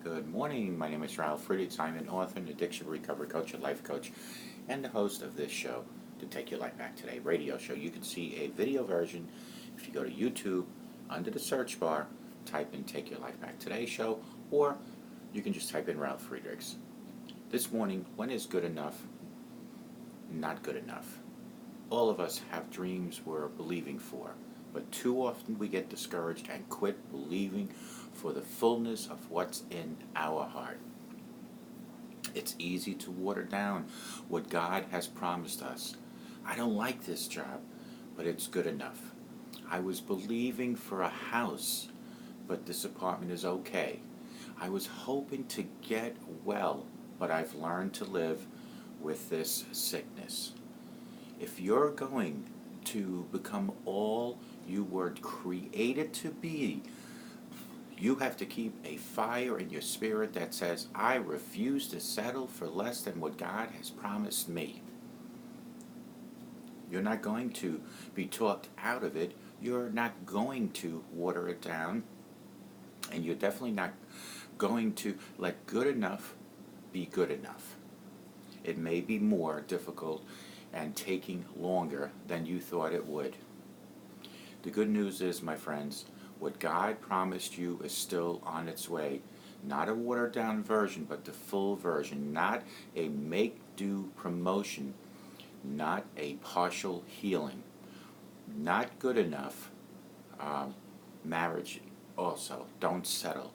Good morning. My name is Ralf Friedrichs. I'm an author, an addiction recovery coach, a life coach, and the host of this show, To Take Your Life Back Today radio show. You can see a video version if you go to YouTube. Under the search bar, type in Take Your Life Back Today show, or you can just type in Ralf Friedrichs. This morning, when is good enough not good enough? All of us have dreams we're believing for, but too often we get discouraged and quit believing for the fullness of what's in our heart. It's easy to water down what God has promised us. I don't like this job, but it's good enough. I was believing for a house, but this apartment is okay. I was hoping to get well, but I've learned to live with this sickness. If you're going to become all you were created to be, you have to keep a fire in your spirit that says, I refuse to settle for less than what God has promised me. You're not going to be talked out of it. You're not going to water it down. And you're definitely not going to let good enough be good enough. It may be more difficult and taking longer than you thought it would. The good news is, my friends, what God promised you is still on its way. Not a watered down version, but the full version. Not a make-do promotion. Not a partial healing. Not good enough. Marriage also. Don't settle.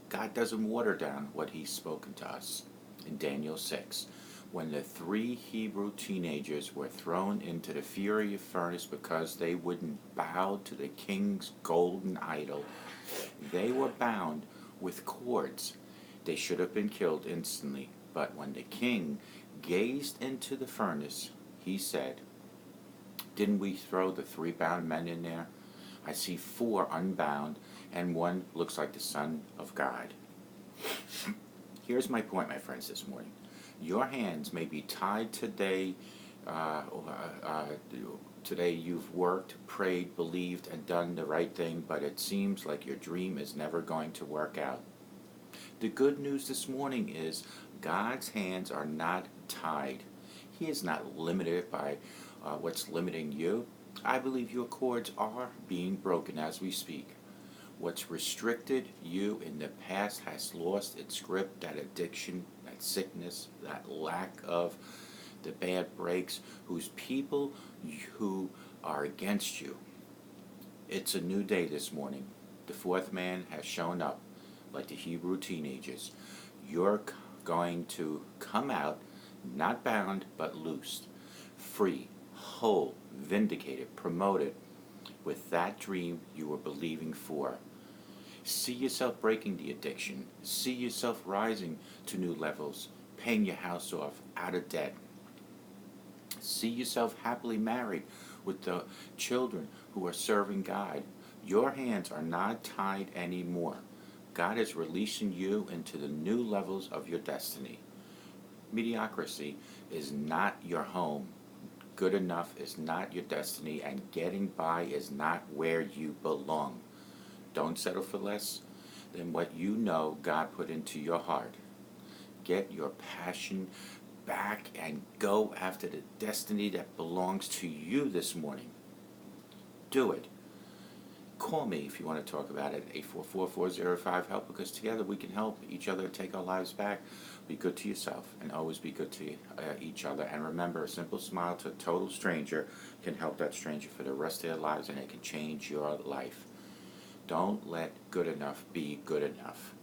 God doesn't water down what He's spoken to us. In Daniel 6, when the 3 Hebrew teenagers were thrown into the fiery furnace because they wouldn't bow to the king's golden idol, they were bound with cords. They should have been killed instantly. But when the king gazed into the furnace, he said, "Didn't we throw the 3 bound men in there? I see 4 unbound, and one looks like the Son of God." Here's my point, my friends, this morning. Your hands may be tied today. Today you've worked, prayed, believed, and done the right thing, but it seems like your dream is never going to work out. The good news this morning is God's hands are not tied. He is not limited by what's limiting you. I believe your cords are being broken as we speak. What's restricted you in the past has lost its grip. That addiction, that sickness, that lack of the bad breaks, whose people who are against you. It's a new day this morning. The 4th man has shown up like the Hebrew teenagers. You're going to come out not bound but loosed, free, whole, vindicated, promoted with that dream you were believing for. See yourself breaking the addiction. See yourself rising to new levels, paying your house off, out of debt. See yourself happily married with the children who are serving God. Your hands are not tied anymore. God is releasing you into the new levels of your destiny. Mediocrity is not your home. Good enough is not your destiny, and getting by is not where you belong. Don't settle for less than what you know God put into your heart. Get your passion back and go after the destiny that belongs to you this morning. Do it. Call me if you want to talk about it, 844-405-HELP, because together we can help each other take our lives back. Be good to yourself and always be good to each other. And remember, a simple smile to a total stranger can help that stranger for the rest of their lives, and it can change your life. Don't let good enough be good enough.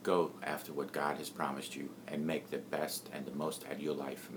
Go after what God has promised you and make the best and the most out of your life.